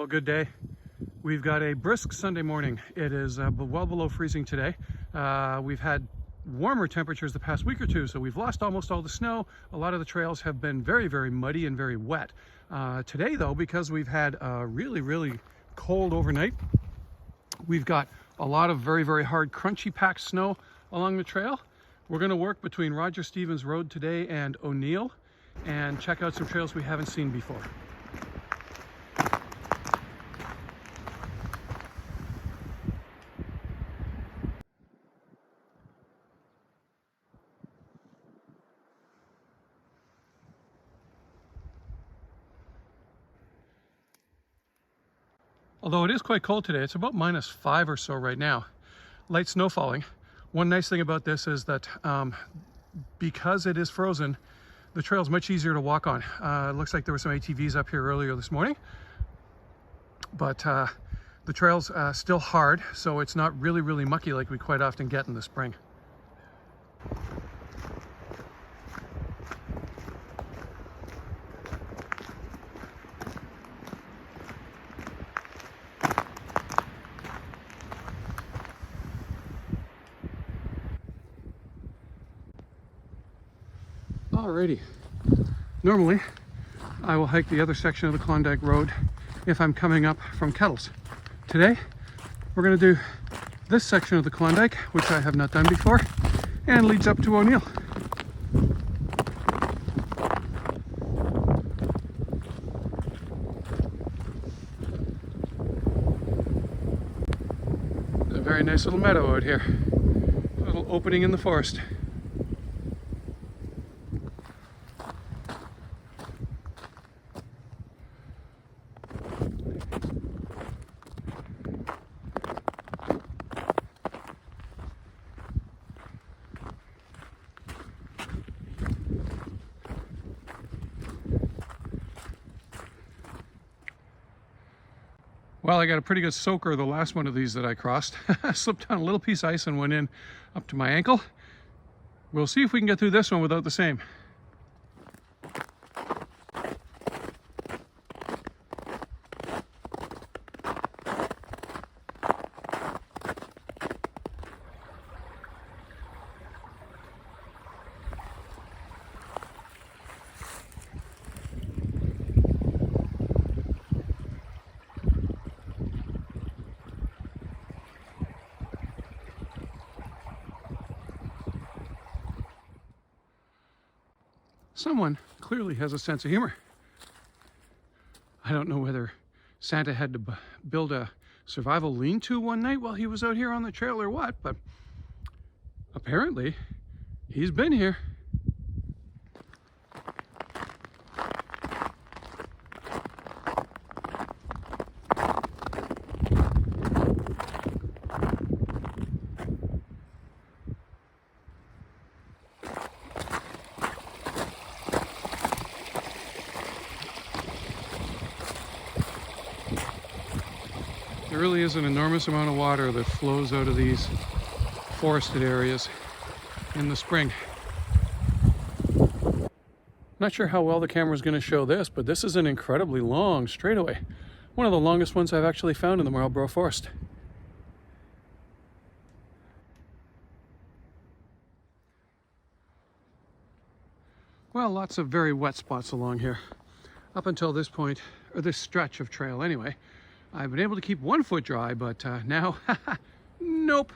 Well, good day. We've got a brisk Sunday morning. It is well below freezing today. We've had warmer temperatures the past week or two, so we've lost almost all the snow. A lot of the trails have been very, very muddy and very wet. Today, though, because we've had a really cold overnight, we've got a lot of very, very hard, crunchy packed snow along the trail. We're going to work between Roger Stevens Road today and O'Neill and check out some trails we haven't seen before. Although it is quite cold today, it's about -5 or so right now. Light snow falling. One nice thing about this is that because it is frozen, the trail is much easier to walk on. It looks like there were some ATVs up here earlier this morning, but the trail's still hard, so it's not really mucky like we quite often get in the spring. Alrighty. Normally, I will hike the other section of the Klondike Road if I'm coming up from Kettles. Today, we're going to do this section of the Klondike, which I have not done before, and leads up to O'Neill. There's a very nice little meadow out here. A little opening in the forest. Well, I got a pretty good soaker the last one of these that I crossed. I slipped on a little piece of ice and went in up to my ankle. We'll see if we can get through this one without the same. Someone clearly has a sense of humor. I don't know whether Santa had to build a survival lean-to one night while he was out here on the trail or what, but apparently he's been here. There really is an enormous amount of water that flows out of these forested areas in the spring. Not sure how well the camera is going to show this, but this is an incredibly long straightaway. One of the longest ones I've actually found in the Marlborough Forest. Well, lots of very wet spots along here. Up until this point, or this stretch of trail anyway, I've been able to keep one foot dry, but now, nope.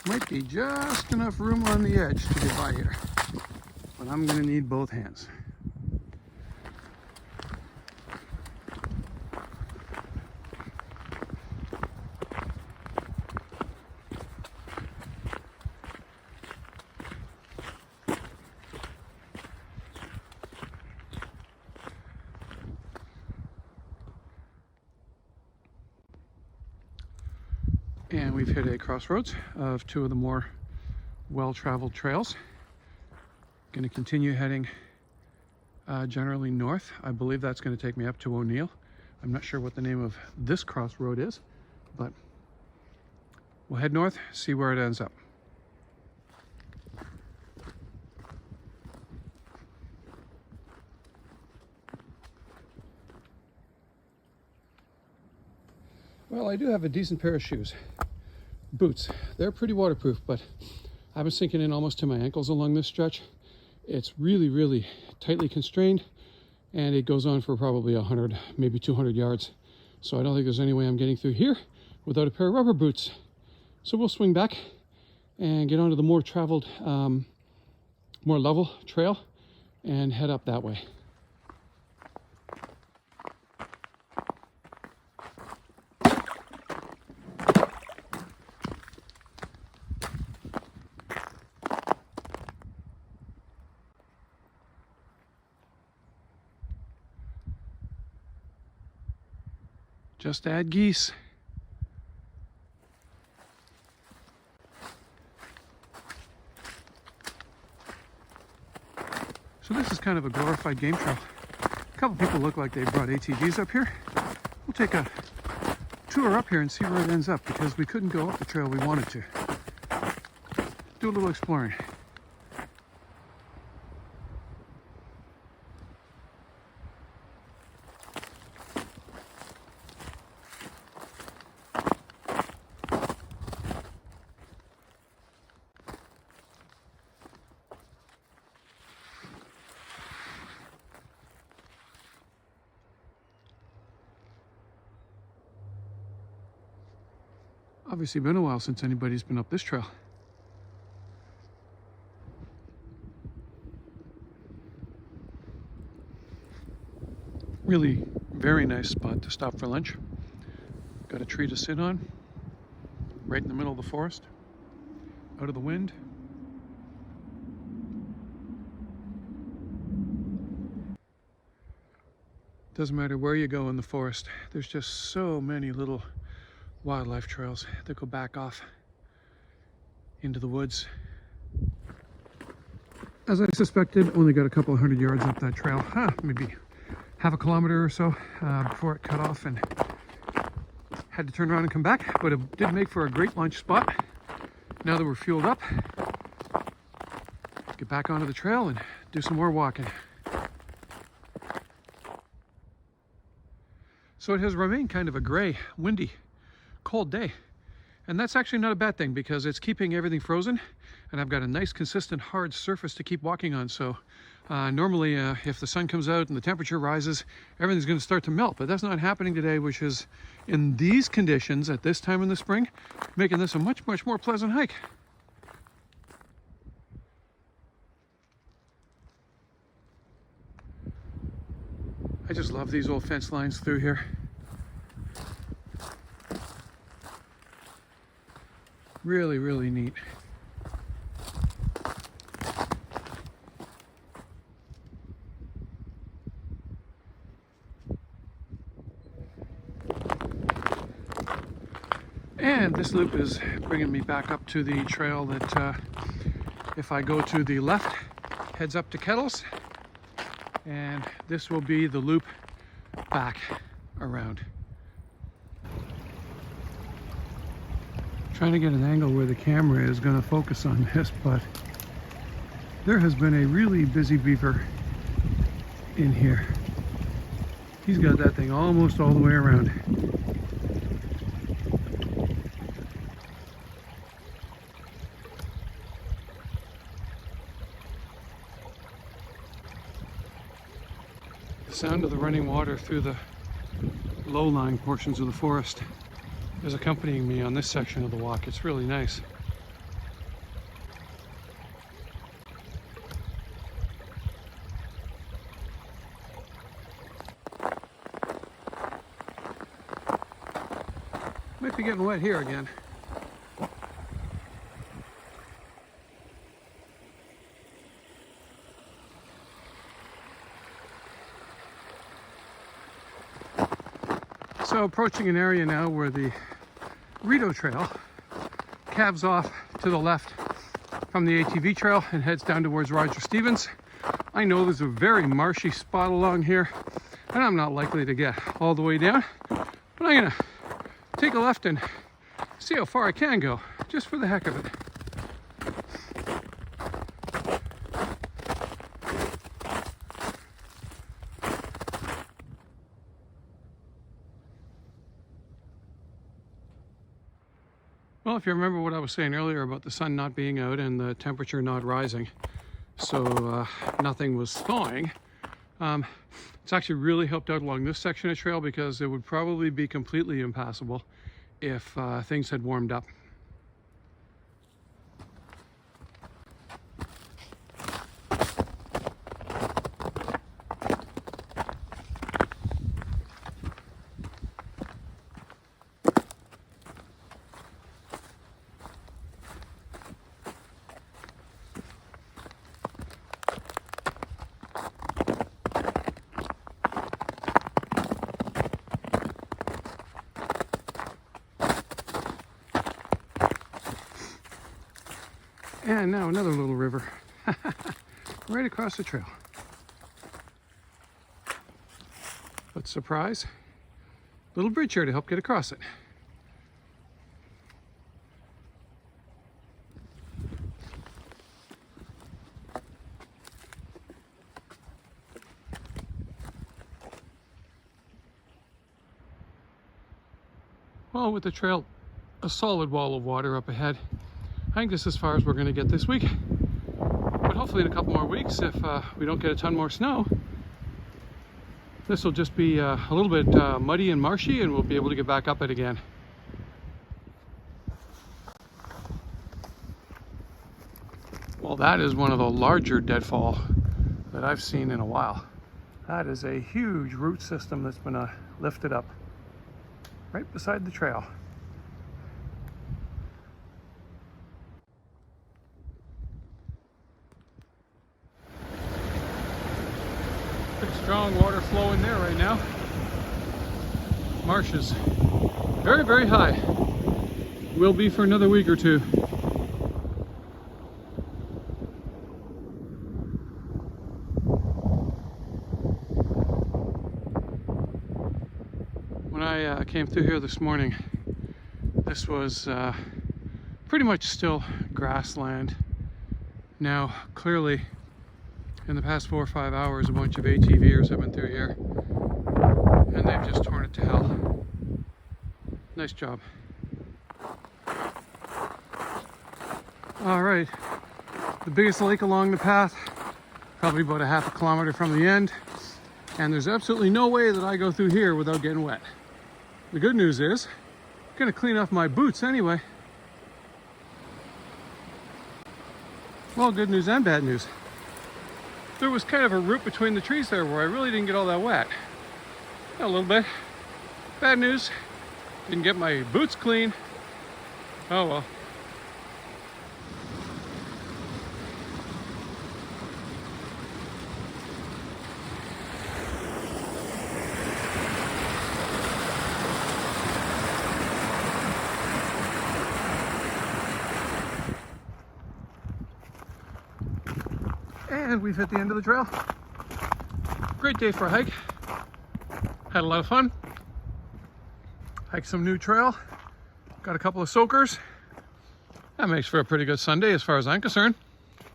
Might be just enough room on the edge to get by here, but I'm gonna need both hands. And we've hit a crossroads of two of the more well-traveled trails. Going to continue heading generally north. I believe that's going to take me up to O'Neill. I'm not sure what the name of this crossroad is, but we'll head north, see where it ends up. Well, I do have a decent pair of shoes. Boots. They're pretty waterproof, but I've been sinking in almost to my ankles along this stretch. It's really, really tightly constrained, and it goes on for probably 100, maybe 200 yards. So I don't think there's any way I'm getting through here without a pair of rubber boots. So we'll swing back and get onto the more traveled, more level trail and head up that way. Just add geese. So this is kind of a glorified game trail. A couple people look like they brought ATVs up here. We'll take a tour up here and see where it ends up, because we couldn't go up the trail we wanted to. Do a little exploring. Obviously been a while since anybody's been up this trail. Really very nice spot to stop for lunch. Got a tree to sit on, right in the middle of the forest, out of the wind. Doesn't matter where you go in the forest, there's just so many little wildlife trails that go back off into the woods. As I suspected, only got a couple of 100 yards up that trail, maybe half a kilometer or so before it cut off, and had to turn around and come back, but it did make for a great lunch spot. Now that we're fueled up, get back onto the trail and do some more walking. So it has remained kind of a gray, windy, cold day, and that's actually not a bad thing, because it's keeping everything frozen, and I've got a nice consistent hard surface to keep walking on. So normally if the sun comes out and the temperature rises, everything's going to start to melt, but that's not happening today, which is, in these conditions at this time in the spring, making this a much more pleasant hike. I just love these old fence lines through here. Really, really neat. And this loop is bringing me back up to the trail that, if I go to the left, heads up to Kettles, and this will be the loop back around. Trying to get an angle where the camera is going to focus on this, but there has been a really busy beaver in here. He's got that thing almost all the way around. The sound of the running water through the low-lying portions of the forest is accompanying me on this section of the walk. It's really nice. Might be getting wet here again. So approaching an area now where the Rideau Trail calves off to the left from the ATV trail and heads down towards Roger Stevens. I know there's a very marshy spot along here, and I'm not likely to get all the way down, but I'm gonna take a left and see how far I can go, just for the heck of it. Well, if you remember what I was saying earlier about the sun not being out and the temperature not rising, so nothing was thawing, it's actually really helped out along this section of trail, because it would probably be completely impassable if things had warmed up. And now another little river right across the trail. But surprise, little bridge here to help get across it. Well, with the trail a solid wall of water up ahead, I think this is as far as we're going to get this week. But hopefully in a couple more weeks, if we don't get a ton more snow, this will just be a little bit muddy and marshy, and we'll be able to get back up it again. Well, that is one of the larger deadfall that I've seen in a while. That is a huge root system that's been lifted up right beside the trail. Pretty strong water flow in there right now. Marsh is very, very high. Will be for another week or two. When I came through here this morning, this was pretty much still grassland. Now, clearly, in the past 4 or 5 hours, a bunch of ATVers have been through here, and they've just torn it to hell. Nice job. All right, the biggest lake along the path, probably about a half a kilometer from the end, and there's absolutely no way that I go through here without getting wet. The good news is, I'm gonna clean off my boots anyway. Well, good news and bad news. There was kind of a root between the trees there where I really didn't get all that wet. A little bit. Bad news, didn't get my boots clean. Oh well. And we've hit the end of the trail. Great day for a hike. Had a lot of fun. Hiked some new trail. Got a couple of soakers. That makes for a pretty good Sunday as far as I'm concerned.